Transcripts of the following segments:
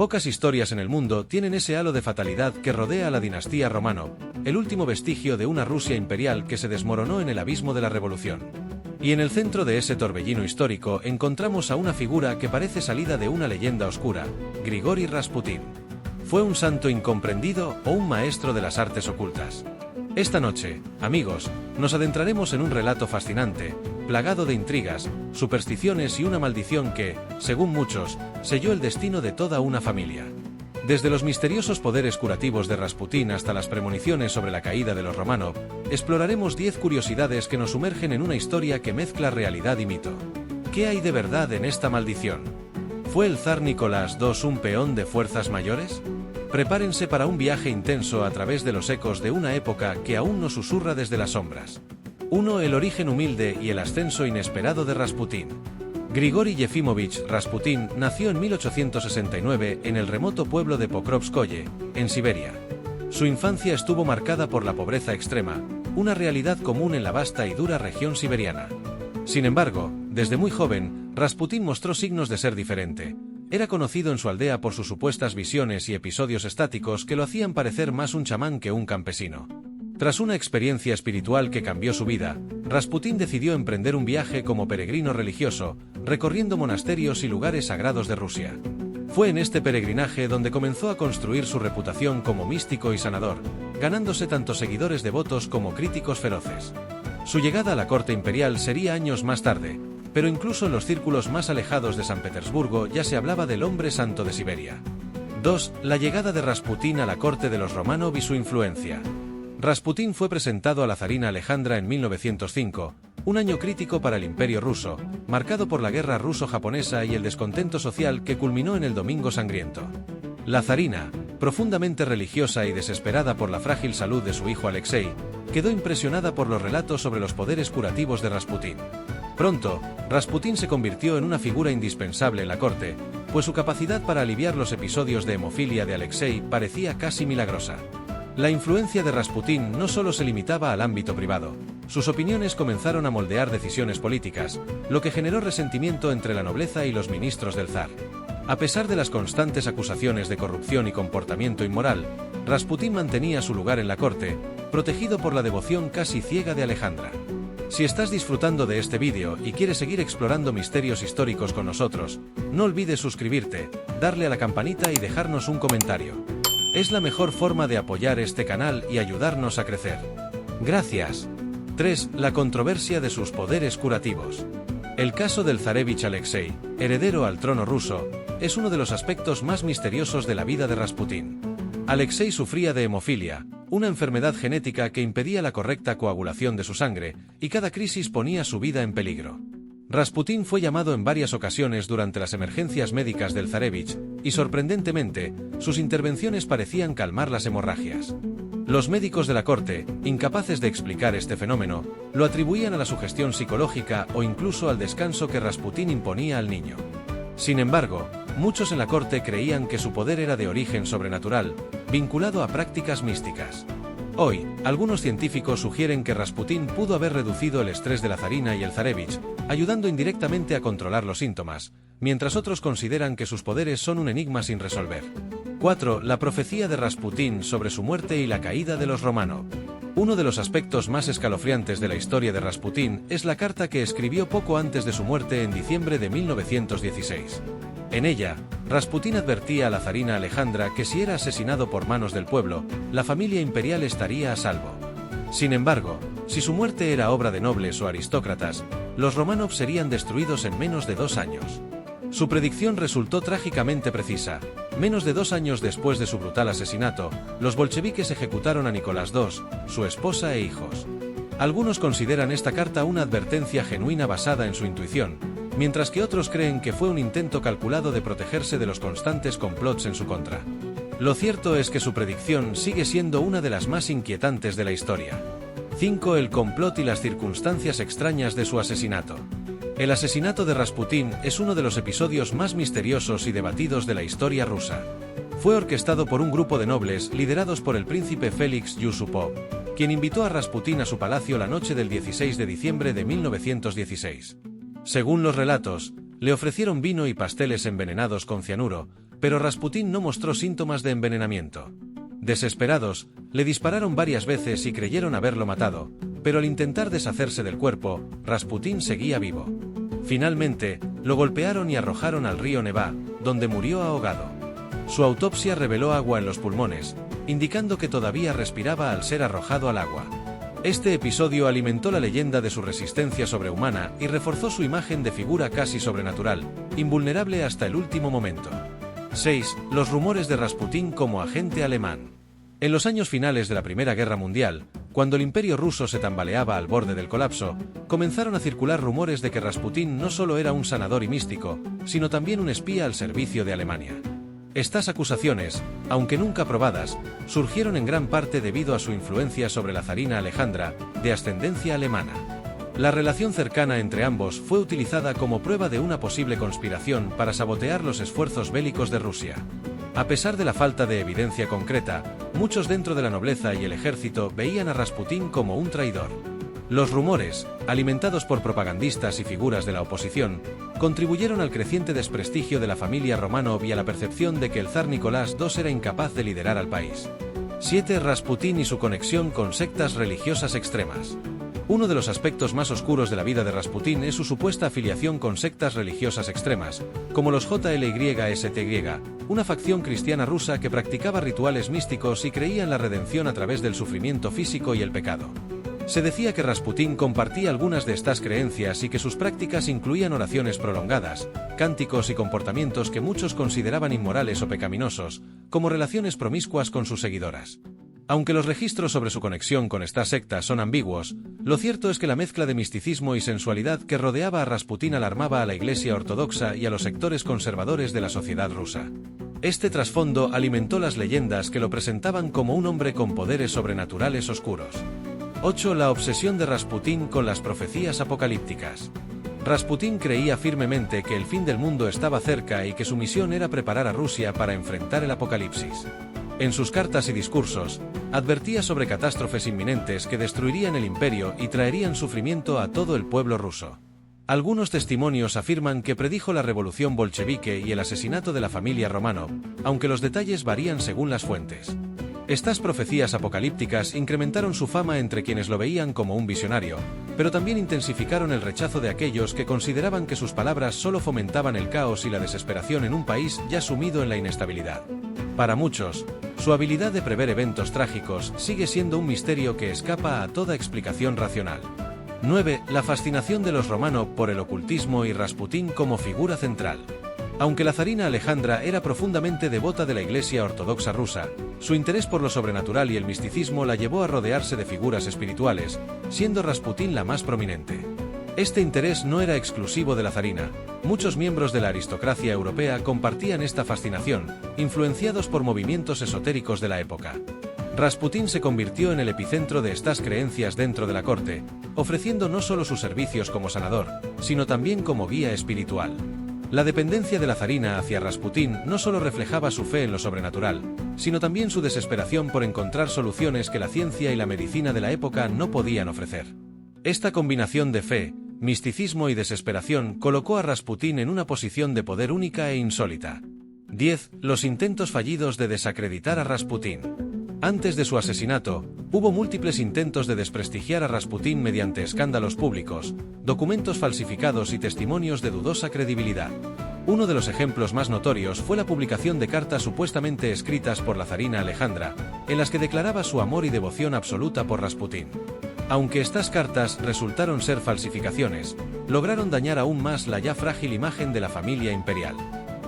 Pocas historias en el mundo tienen ese halo de fatalidad que rodea a la dinastía Románov, el último vestigio de una Rusia imperial que se desmoronó en el abismo de la revolución. Y en el centro de ese torbellino histórico encontramos a una figura que parece salida de una leyenda oscura, Grigori Rasputin. ¿Fue un santo incomprendido o un maestro de las artes ocultas? Esta noche, amigos, nos adentraremos en un relato fascinante, plagado de intrigas, supersticiones y una maldición que, según muchos, selló el destino de toda una familia. Desde los misteriosos poderes curativos de Rasputin hasta las premoniciones sobre la caída de los Románov, exploraremos 10 curiosidades que nos sumergen en una historia que mezcla realidad y mito. ¿Qué hay de verdad en esta maldición? ¿Fue el zar Nicolás II un peón de fuerzas mayores? Prepárense para un viaje intenso a través de los ecos de una época que aún nos susurra desde las sombras. 1. El origen humilde y el ascenso inesperado de Rasputin. Grigori Yefimovich Rasputin nació en 1869 en el remoto pueblo de Pokrovskoye, en Siberia. Su infancia estuvo marcada por la pobreza extrema, una realidad común en la vasta y dura región siberiana. Sin embargo, desde muy joven, Rasputin mostró signos de ser diferente. Era conocido en su aldea por sus supuestas visiones y episodios estáticos que lo hacían parecer más un chamán que un campesino. Tras una experiencia espiritual que cambió su vida, Rasputin decidió emprender un viaje como peregrino religioso, recorriendo monasterios y lugares sagrados de Rusia. Fue en este peregrinaje donde comenzó a construir su reputación como místico y sanador, ganándose tanto seguidores devotos como críticos feroces. Su llegada a la corte imperial sería años más tarde, pero incluso en los círculos más alejados de San Petersburgo ya se hablaba del hombre santo de Siberia. 2. La llegada de Rasputin a la corte de los Románov y su influencia. Rasputin fue presentado a la zarina Alejandra en 1905, un año crítico para el Imperio ruso, marcado por la guerra ruso-japonesa y el descontento social que culminó en el Domingo Sangriento. La zarina, profundamente religiosa y desesperada por la frágil salud de su hijo Alexei, quedó impresionada por los relatos sobre los poderes curativos de Rasputin. Pronto, Rasputin se convirtió en una figura indispensable en la corte, pues su capacidad para aliviar los episodios de hemofilia de Alexei parecía casi milagrosa. La influencia de Rasputin no solo se limitaba al ámbito privado, sus opiniones comenzaron a moldear decisiones políticas, lo que generó resentimiento entre la nobleza y los ministros del zar. A pesar de las constantes acusaciones de corrupción y comportamiento inmoral, Rasputin mantenía su lugar en la corte, protegido por la devoción casi ciega de Alejandra. Si estás disfrutando de este vídeo y quieres seguir explorando misterios históricos con nosotros, no olvides suscribirte, darle a la campanita y dejarnos un comentario. Es la mejor forma de apoyar este canal y ayudarnos a crecer. Gracias. 3. La controversia de sus poderes curativos. El caso del zarevich Alexei, heredero al trono ruso, es uno de los aspectos más misteriosos de la vida de Rasputin. Alexei sufría de hemofilia, una enfermedad genética que impedía la correcta coagulación de su sangre, y cada crisis ponía su vida en peligro. Rasputin fue llamado en varias ocasiones durante las emergencias médicas del zarevich, y sorprendentemente, sus intervenciones parecían calmar las hemorragias. Los médicos de la corte, incapaces de explicar este fenómeno, lo atribuían a la sugestión psicológica o incluso al descanso que Rasputin imponía al niño. Sin embargo, muchos en la corte creían que su poder era de origen sobrenatural, vinculado a prácticas místicas. Hoy, algunos científicos sugieren que Rasputin pudo haber reducido el estrés de la zarina y el zarevich, ayudando indirectamente a controlar los síntomas, mientras otros consideran que sus poderes son un enigma sin resolver. 4. La profecía de Rasputin sobre su muerte y la caída de los Románov. Uno de los aspectos más escalofriantes de la historia de Rasputin es la carta que escribió poco antes de su muerte en diciembre de 1916. En ella, Rasputin advertía a la zarina Alejandra que si era asesinado por manos del pueblo, la familia imperial estaría a salvo. Sin embargo, si su muerte era obra de nobles o aristócratas, los Románov serían destruidos en menos de 2 años. Su predicción resultó trágicamente precisa. Menos de 2 años después de su brutal asesinato, los bolcheviques ejecutaron a Nicolás II, su esposa e hijos. Algunos consideran esta carta una advertencia genuina basada en su intuición, mientras que otros creen que fue un intento calculado de protegerse de los constantes complots en su contra. Lo cierto es que su predicción sigue siendo una de las más inquietantes de la historia. 5. El complot y las circunstancias extrañas de su asesinato. El asesinato de Rasputin es uno de los episodios más misteriosos y debatidos de la historia rusa. Fue orquestado por un grupo de nobles liderados por el príncipe Félix Yusupov, quien invitó a Rasputin a su palacio la noche del 16 de diciembre de 1916. Según los relatos, le ofrecieron vino y pasteles envenenados con cianuro, Pero Rasputín no mostró síntomas de envenenamiento. Desesperados, le dispararon varias veces y creyeron haberlo matado, pero al intentar deshacerse del cuerpo, Rasputín seguía vivo. Finalmente, lo golpearon y arrojaron al río Nevá, donde murió ahogado. Su autopsia reveló agua en los pulmones, indicando que todavía respiraba al ser arrojado al agua. Este episodio alimentó la leyenda de su resistencia sobrehumana y reforzó su imagen de figura casi sobrenatural, invulnerable hasta el último momento. 6. Los rumores de Rasputín como agente alemán. En los años finales de la Primera Guerra Mundial, cuando el Imperio ruso se tambaleaba al borde del colapso, comenzaron a circular rumores de que Rasputín no solo era un sanador y místico, sino también un espía al servicio de Alemania. Estas acusaciones, aunque nunca probadas, surgieron en gran parte debido a su influencia sobre la zarina Alejandra, de ascendencia alemana. La relación cercana entre ambos fue utilizada como prueba de una posible conspiración para sabotear los esfuerzos bélicos de Rusia. A pesar de la falta de evidencia concreta, muchos dentro de la nobleza y el ejército veían a Rasputín como un traidor. Los rumores, alimentados por propagandistas y figuras de la oposición, contribuyeron al creciente desprestigio de la familia Románov y a la percepción de que el zar Nicolás II era incapaz de liderar al país. 7. Rasputín y su conexión con sectas religiosas extremas. Uno de los aspectos más oscuros de la vida de Rasputín es su supuesta afiliación con sectas religiosas extremas, como los JLYSTY, una facción cristiana rusa que practicaba rituales místicos y creía en la redención a través del sufrimiento físico y el pecado. Se decía que Rasputín compartía algunas de estas creencias y que sus prácticas incluían oraciones prolongadas, cánticos y comportamientos que muchos consideraban inmorales o pecaminosos, como relaciones promiscuas con sus seguidoras. Aunque los registros sobre su conexión con estas sectas son ambiguos, lo cierto es que la mezcla de misticismo y sensualidad que rodeaba a Rasputín alarmaba a la Iglesia ortodoxa y a los sectores conservadores de la sociedad rusa. Este trasfondo alimentó las leyendas que lo presentaban como un hombre con poderes sobrenaturales oscuros. 8. La obsesión de Rasputín con las profecías apocalípticas. Rasputín creía firmemente que el fin del mundo estaba cerca y que su misión era preparar a Rusia para enfrentar el apocalipsis. En sus cartas y discursos, advertía sobre catástrofes inminentes que destruirían el imperio y traerían sufrimiento a todo el pueblo ruso. Algunos testimonios afirman que predijo la revolución bolchevique y el asesinato de la familia Románov, aunque los detalles varían según las fuentes. Estas profecías apocalípticas incrementaron su fama entre quienes lo veían como un visionario, pero también intensificaron el rechazo de aquellos que consideraban que sus palabras solo fomentaban el caos y la desesperación en un país ya sumido en la inestabilidad. Para muchos, su habilidad de prever eventos trágicos sigue siendo un misterio que escapa a toda explicación racional. 9. La fascinación de los Románov por el ocultismo y Rasputín como figura central. Aunque la zarina Alejandra era profundamente devota de la Iglesia ortodoxa rusa, su interés por lo sobrenatural y el misticismo la llevó a rodearse de figuras espirituales, siendo Rasputín la más prominente. Este interés no era exclusivo de la zarina. Muchos miembros de la aristocracia europea compartían esta fascinación, influenciados por movimientos esotéricos de la época. Rasputín se convirtió en el epicentro de estas creencias dentro de la corte, ofreciendo no solo sus servicios como sanador, sino también como guía espiritual. La dependencia de la zarina hacia Rasputín no solo reflejaba su fe en lo sobrenatural, sino también su desesperación por encontrar soluciones que la ciencia y la medicina de la época no podían ofrecer. Esta combinación de fe, misticismo y desesperación colocó a Rasputín en una posición de poder única e insólita. 10. Los intentos fallidos de desacreditar a Rasputín. Antes de su asesinato, hubo múltiples intentos de desprestigiar a Rasputín mediante escándalos públicos, documentos falsificados y testimonios de dudosa credibilidad. Uno de los ejemplos más notorios fue la publicación de cartas supuestamente escritas por la zarina Alejandra, en las que declaraba su amor y devoción absoluta por Rasputín. Aunque estas cartas resultaron ser falsificaciones, lograron dañar aún más la ya frágil imagen de la familia imperial.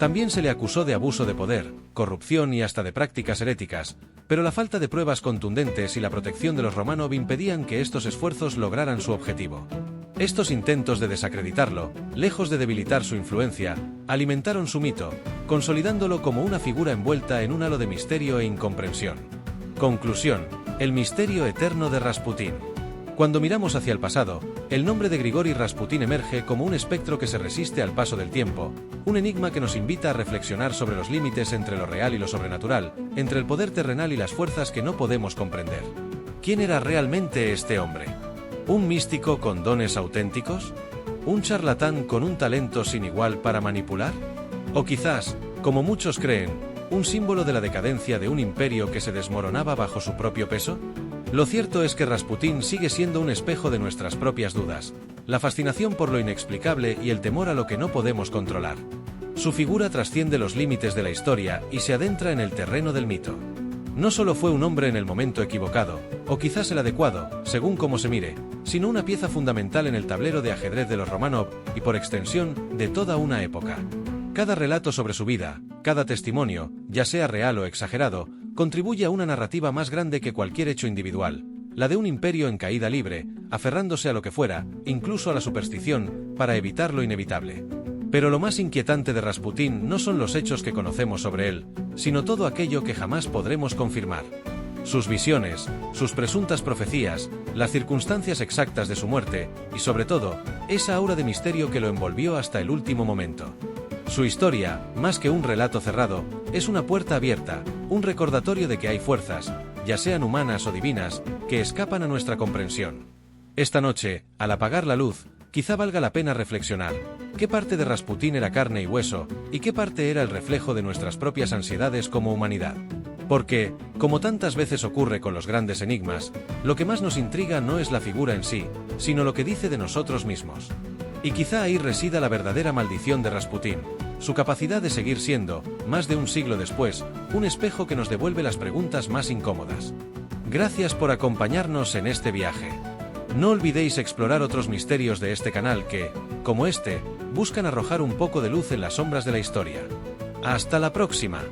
También se le acusó de abuso de poder, corrupción y hasta de prácticas heréticas, pero la falta de pruebas contundentes y la protección de los Románov impedían que estos esfuerzos lograran su objetivo. Estos intentos de desacreditarlo, lejos de debilitar su influencia, alimentaron su mito, consolidándolo como una figura envuelta en un halo de misterio e incomprensión. Conclusión: el misterio eterno de Rasputín. Cuando miramos hacia el pasado, el nombre de Grigori Rasputín emerge como un espectro que se resiste al paso del tiempo, un enigma que nos invita a reflexionar sobre los límites entre lo real y lo sobrenatural, entre el poder terrenal y las fuerzas que no podemos comprender. ¿Quién era realmente este hombre? ¿Un místico con dones auténticos? ¿Un charlatán con un talento sin igual para manipular? ¿O quizás, como muchos creen, un símbolo de la decadencia de un imperio que se desmoronaba bajo su propio peso? Lo cierto es que Rasputín sigue siendo un espejo de nuestras propias dudas, la fascinación por lo inexplicable y el temor a lo que no podemos controlar. Su figura trasciende los límites de la historia y se adentra en el terreno del mito. No solo fue un hombre en el momento equivocado, o quizás el adecuado, según cómo se mire, sino una pieza fundamental en el tablero de ajedrez de los Románov y, por extensión, de toda una época. Cada relato sobre su vida, cada testimonio, ya sea real o exagerado, contribuye a una narrativa más grande que cualquier hecho individual, la de un imperio en caída libre, aferrándose a lo que fuera, incluso a la superstición, para evitar lo inevitable. Pero lo más inquietante de Rasputín no son los hechos que conocemos sobre él, sino todo aquello que jamás podremos confirmar. Sus visiones, sus presuntas profecías, las circunstancias exactas de su muerte, y sobre todo, esa aura de misterio que lo envolvió hasta el último momento. Su historia, más que un relato cerrado, es una puerta abierta, un recordatorio de que hay fuerzas, ya sean humanas o divinas, que escapan a nuestra comprensión. Esta noche, al apagar la luz, quizá valga la pena reflexionar, ¿qué parte de Rasputín era carne y hueso, y qué parte era el reflejo de nuestras propias ansiedades como humanidad? Porque, como tantas veces ocurre con los grandes enigmas, lo que más nos intriga no es la figura en sí, sino lo que dice de nosotros mismos. Y quizá ahí resida la verdadera maldición de Rasputín, su capacidad de seguir siendo, más de un siglo después, un espejo que nos devuelve las preguntas más incómodas. Gracias por acompañarnos en este viaje. No olvidéis explorar otros misterios de este canal que, como este, buscan arrojar un poco de luz en las sombras de la historia. ¡Hasta la próxima!